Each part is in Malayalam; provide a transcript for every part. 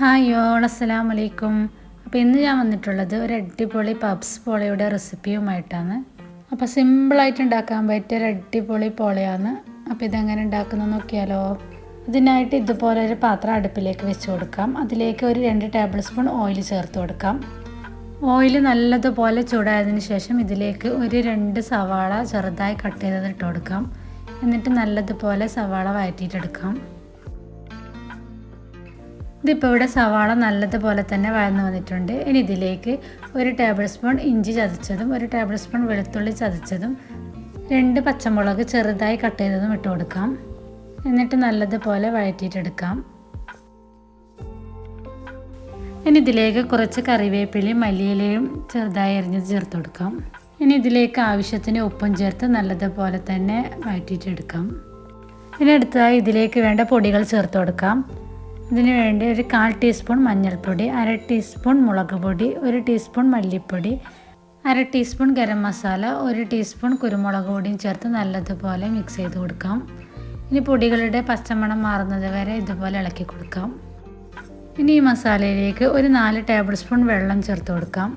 ഹായ് ഓൾ അസ്സലാമു അലൈക്കും. അപ്പോൾ ഇന്ന് ഞാൻ വന്നിട്ടുള്ളത് ഒരു അടിപൊളി പബ്സ് പോളയുടെ റെസിപ്പിയുമായിട്ടാണ്. അപ്പോൾ സിമ്പിളായിട്ട് ഉണ്ടാക്കാൻ പറ്റിയ ഒരു അടിപൊളി പോളയാണ്. അപ്പോൾ ഇതെങ്ങനെ ഉണ്ടാക്കുന്നത് നോക്കിയാലോ. അതിനായിട്ട് ഇതുപോലെ ഒരു പാത്രം അടുപ്പിലേക്ക് വെച്ച് കൊടുക്കാം. അതിലേക്ക് ഒരു 2 ടേബിൾ സ്പൂൺ ഓയിൽ ചേർത്ത് കൊടുക്കാം. ഓയിൽ നല്ലതുപോലെ ചൂടായതിന് ശേഷം ഇതിലേക്ക് ഒരു 2 സവാള ചെറുതായി കട്ട് ചെയ്തത് ഇട്ട് കൊടുക്കാം. എന്നിട്ട് നല്ലതുപോലെ സവാള വഴറ്റിയിട്ടെടുക്കാം. ഇതിപ്പോൾ ഇവിടെ സവാള നല്ലതുപോലെ തന്നെ വഴന്നു വന്നിട്ടുണ്ട്. ഇനി ഇതിലേക്ക് 1 ടേബിൾ സ്പൂൺ ഇഞ്ചി ചതച്ചതും 1 ടേബിൾ സ്പൂൺ വെളുത്തുള്ളി ചതച്ചതും 2 പച്ചമുളക് ചെറുതായി കട്ട് ചെയ്തതും ഇട്ട് കൊടുക്കാം. എന്നിട്ട് നല്ലതുപോലെ വഴറ്റിയിട്ടെടുക്കാം. ഇനി ഇതിലേക്ക് കുറച്ച് കറിവേപ്പിലയും മല്ലിയിലയും ചെറുതായി അരിഞ്ഞത് ചേർത്ത് കൊടുക്കാം. ഇനി ഇതിലേക്ക് ആവശ്യത്തിന് ഉപ്പും ചേർത്ത് നല്ലതുപോലെ തന്നെ വഴറ്റിയിട്ടെടുക്കാം. ഇനി അടുത്തതായി ഇതിലേക്ക് വേണ്ട പൊടികൾ ചേർത്ത് കൊടുക്കാം. ഇതിന് വേണ്ടി ഒരു 1/4 ടീസ്പൂൺ മഞ്ഞൾപ്പൊടി, 1/2 ടീസ്പൂൺ മുളക് പൊടി, 1 ടീസ്പൂൺ മല്ലിപ്പൊടി, 1/2 ടീസ്പൂൺ ഗരം മസാല, 1 ടീസ്പൂൺ കുരുമുളക് പൊടിയും ചേർത്ത് നല്ലതുപോലെ മിക്സ് ചെയ്ത് കൊടുക്കാം. ഇനി പൊടികളുടെ പച്ചമണം മാറുന്നത് വരെ ഇതുപോലെ ഇളക്കി കൊടുക്കാം. ഇനി ഈ മസാലയിലേക്ക് ഒരു 4 ടേബിൾ സ്പൂൺ വെള്ളം ചേർത്ത് കൊടുക്കാം.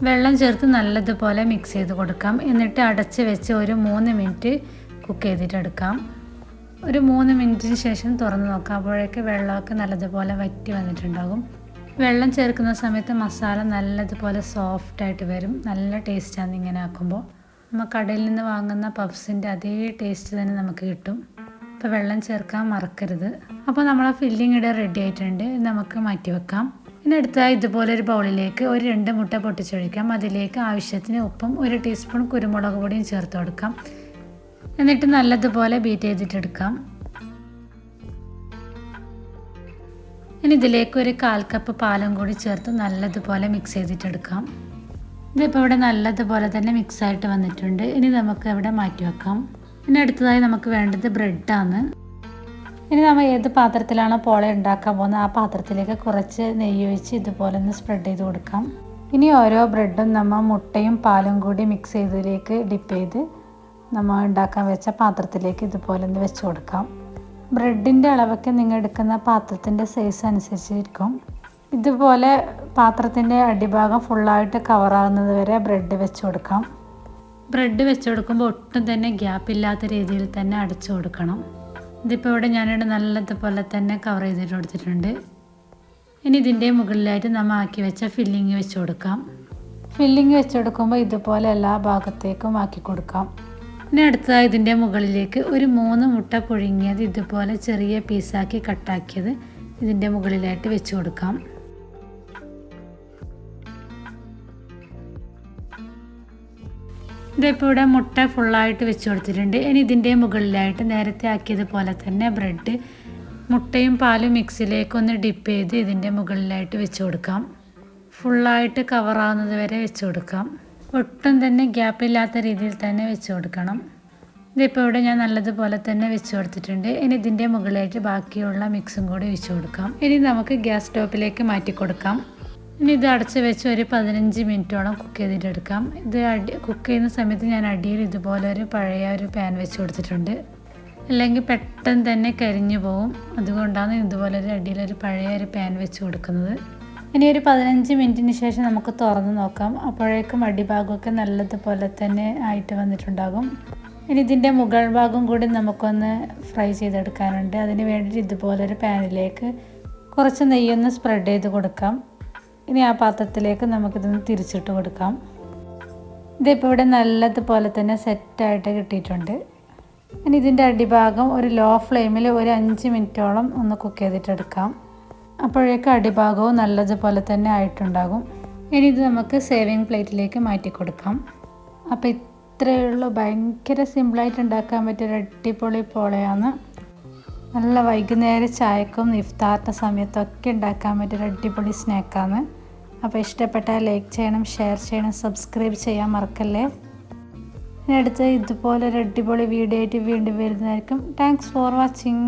വെള്ളം ചേർത്ത് നല്ലതുപോലെ മിക്സ് ചെയ്ത് കൊടുക്കാം. എന്നിട്ട് അടച്ച് വെച്ച് ഒരു 3 മിനിറ്റ് കുക്ക് ചെയ്തിട്ടെടുക്കാം. ഒരു 3 മിനിറ്റിന് ശേഷം തുറന്ന് നോക്കാം. അപ്പോഴേക്ക് വെള്ളമൊക്കെ നല്ലതുപോലെ വറ്റി വന്നിട്ടുണ്ടാകും. വെള്ളം ചേർക്കുന്ന സമയത്ത് മസാല നല്ലതുപോലെ സോഫ്റ്റായിട്ട് വരും. നല്ല ടേസ്റ്റാണ് ഇങ്ങനെ ആക്കുമ്പോൾ. നമ്മൾ കടയിൽ നിന്ന് വാങ്ങുന്ന പബ്സിൻ്റെ അതേ ടേസ്റ്റ് തന്നെ നമുക്ക് കിട്ടും. അപ്പോൾ വെള്ളം ചേർക്കാൻ മറക്കരുത്. അപ്പോൾ നമ്മളെ ഫില്ലിംഗ് ഇവിടെ റെഡി ആയിട്ടുണ്ട്. നമുക്ക് മാറ്റി വെക്കാം. ഇനി അടുത്തായി ഇതുപോലെ ഒരു ബൗളിലേക്ക് ഒരു 2 മുട്ട പൊട്ടിച്ചൊഴിക്കാം. അതിലേക്ക് ആവശ്യത്തിന് ഉപ്പും 1 ടീസ്പൂൺ കുരുമുളക് പൊടിയും ചേർത്ത് കൊടുക്കാം. എന്നിട്ട് നല്ലതുപോലെ ബീറ്റ് ചെയ്തിട്ടെടുക്കാം. ഇനി ഇതിലേക്ക് ഒരു 1/4 കപ്പ് പാലും കൂടി ചേർത്ത് നല്ലതുപോലെ മിക്സ് ചെയ്തിട്ടെടുക്കാം. ഇതിപ്പോൾ ഇവിടെ നല്ലതുപോലെ തന്നെ മിക്സായിട്ട് വന്നിട്ടുണ്ട്. ഇനി നമുക്ക് ഇവിടെ മാറ്റി വെക്കാം. ഇനി അടുത്തതായി നമുക്ക് വേണ്ടത് ബ്രെഡാണ്. ഇനി നമ്മൾ ഏത് പാത്രത്തിലാണോ പോള ഉണ്ടാക്കാൻ പോകുന്നത് ആ പാത്രത്തിലേക്ക് കുറച്ച് നെയ്യ് ഒഴിച്ച് ഇതുപോലെ ഒന്ന് സ്പ്രെഡ് ചെയ്ത് കൊടുക്കാം. ഇനി ഓരോ ബ്രെഡും നമ്മൾ മുട്ടയും പാലും കൂടി മിക്സ് ചെയ്തതിലേക്ക് ഡിപ്പ് ചെയ്ത് നമ്മൾ ഉണ്ടാക്കാൻ വെച്ച പാത്രത്തിലേക്ക് ഇതുപോലെ ഒന്ന് വെച്ച് കൊടുക്കാം. ബ്രെഡിൻ്റെ അളവൊക്കെ നിങ്ങൾ എടുക്കുന്ന പാത്രത്തിൻ്റെ സൈസ് അനുസരിച്ചിരിക്കും. ഇതുപോലെ പാത്രത്തിൻ്റെ അടിഭാഗം ഫുള്ളായിട്ട് കവറാകുന്നത് വരെ ബ്രെഡ് വെച്ച് കൊടുക്കാം. ബ്രെഡ് വെച്ച് കൊടുക്കുമ്പോൾ ഒട്ടും തന്നെ ഗ്യാപ്പില്ലാത്ത രീതിയിൽ തന്നെ അടച്ചു കൊടുക്കണം. ഇതിപ്പോൾ ഇവിടെ ഞാനിവിടെ നല്ലതുപോലെ തന്നെ കവർ ചെയ്തിട്ട് കൊടുത്തിട്ടുണ്ട്. ഇനി ഇതിൻ്റെ മുകളിലായിട്ട് നമ്മൾ ആക്കി വെച്ച ഫില്ലിങ് വെച്ച് കൊടുക്കാം. ഫില്ലിങ് വെച്ച് കൊടുക്കുമ്പോൾ ഇതുപോലെ എല്ലാ ഭാഗത്തേക്കും ആക്കി കൊടുക്കാം. ഇനി അടുത്തതായി ഇതിൻ്റെ മുകളിലേക്ക് ഒരു 3 മുട്ട പുഴുങ്ങിയത് ഇതുപോലെ ചെറിയ പീസാക്കി കട്ടാക്കിയത് ഇതിൻ്റെ മുകളിലായിട്ട് വെച്ച് കൊടുക്കാം. ഇതിപ്പോൾ ഇവിടെ മുട്ട ഫുള്ളായിട്ട് വെച്ച് കൊടുത്തിട്ടുണ്ട്. ഇനി ഇതിൻ്റെ മുകളിലായിട്ട് നേരത്തെ ആക്കിയതുപോലെ തന്നെ ബ്രെഡ് മുട്ടയും പാലും മിക്സിലേക്ക് ഒന്ന് ഡിപ്പ് ചെയ്ത് ഇതിൻ്റെ മുകളിലായിട്ട് വെച്ച് കൊടുക്കാം. ഫുള്ളായിട്ട് കവറാകുന്നത് വരെ വെച്ച് കൊടുക്കാം. ഒട്ടും തന്നെ ഗ്യാപ്പില്ലാത്ത രീതിയിൽ തന്നെ വെച്ച് കൊടുക്കണം. ഇതിപ്പോൾ ഇവിടെ ഞാൻ നല്ലതുപോലെ തന്നെ വെച്ച് കൊടുത്തിട്ടുണ്ട്. ഇനി ഇതിൻ്റെ മുകളിലായിട്ട് ബാക്കിയുള്ള മിക്സും കൂടി വെച്ച് കൊടുക്കാം. ഇനി നമുക്ക് ഗ്യാസ് സ്റ്റോപ്പിലേക്ക് മാറ്റി കൊടുക്കാം. ഇനി ഇത് അടച്ച് വെച്ച് ഒരു 15 മിനിറ്റോളം കുക്ക് ചെയ്തിട്ടെടുക്കാം. ഇത് കുക്ക് ചെയ്യുന്ന സമയത്ത് ഞാൻ അടിയിൽ ഇതുപോലെ ഒരു പഴയ ഒരു പാൻ വെച്ച് കൊടുത്തിട്ടുണ്ട്. അല്ലെങ്കിൽ പെട്ടെന്ന് തന്നെ കരിഞ്ഞു പോകും. അതുകൊണ്ടാണ് ഇതുപോലെ ഒരു അടിയിലൊരു പഴയ ഒരു പാൻ വെച്ച് കൊടുക്കുന്നത്. ഇനി ഒരു 15 മിനിറ്റിന് ശേഷം നമുക്ക് തുറന്ന് നോക്കാം. അപ്പോഴേക്കും അടിഭാഗമൊക്കെ നല്ലതുപോലെ തന്നെ ആയിട്ട് വന്നിട്ടുണ്ടാകും. ഇനി ഇതിൻ്റെ മുകൾ ഭാഗം കൂടി നമുക്കൊന്ന് ഫ്രൈ ചെയ്തെടുക്കാനുണ്ട്. അതിന് വേണ്ടിയിട്ട് ഇതുപോലൊരു പാനിലേക്ക് കുറച്ച് നെയ്യൊന്ന് സ്പ്രെഡ് ചെയ്ത് കൊടുക്കാം. ഇനി ആ പാത്രത്തിലേക്ക് നമുക്കിതൊന്ന് തിരിച്ചിട്ട് കൊടുക്കാം. ഇതിപ്പോൾ ഇവിടെ നല്ലതുപോലെ തന്നെ സെറ്റായിട്ട് കിട്ടിയിട്ടുണ്ട്. ഇനി ഇതിൻ്റെ അടിഭാഗം ഒരു ലോ ഫ്ലെയിമിൽ ഒരു 5 മിനിറ്റോളം ഒന്ന് കുക്ക് ചെയ്തിട്ടെടുക്കാം. അപ്പോഴേക്കും അടിഭാഗവും നല്ലതുപോലെ തന്നെ ആയിട്ടുണ്ടാകും. ഇനി ഇത് നമുക്ക് സേവിങ് പ്ലേറ്റിലേക്ക് മാറ്റി കൊടുക്കാം. അപ്പോൾ ഇത്രയേ ഉള്ളൂ. ഭയങ്കര സിമ്പിളായിട്ട് ഉണ്ടാക്കാൻ പറ്റിയൊരു അടിപൊളി പോളയാണ്. നല്ല വൈകുന്നേരം ചായക്കും ഇഫ്താറിൻ്റെ സമയത്തൊക്കെ ഉണ്ടാക്കാൻ പറ്റിയൊരു അടിപൊളി സ്നാക്കാണ്. അപ്പോൾ ഇഷ്ടപ്പെട്ടാൽ ലൈക്ക് ചെയ്യണം, ഷെയർ ചെയ്യണം, സബ്സ്ക്രൈബ് ചെയ്യാൻ മറക്കല്ലേ. ഇനി അടുത്ത് ഇതുപോലൊരു അടിപൊളി വീഡിയോ ആയിട്ട് വീണ്ടും വരുന്നതായിരിക്കും. Thanks for watching.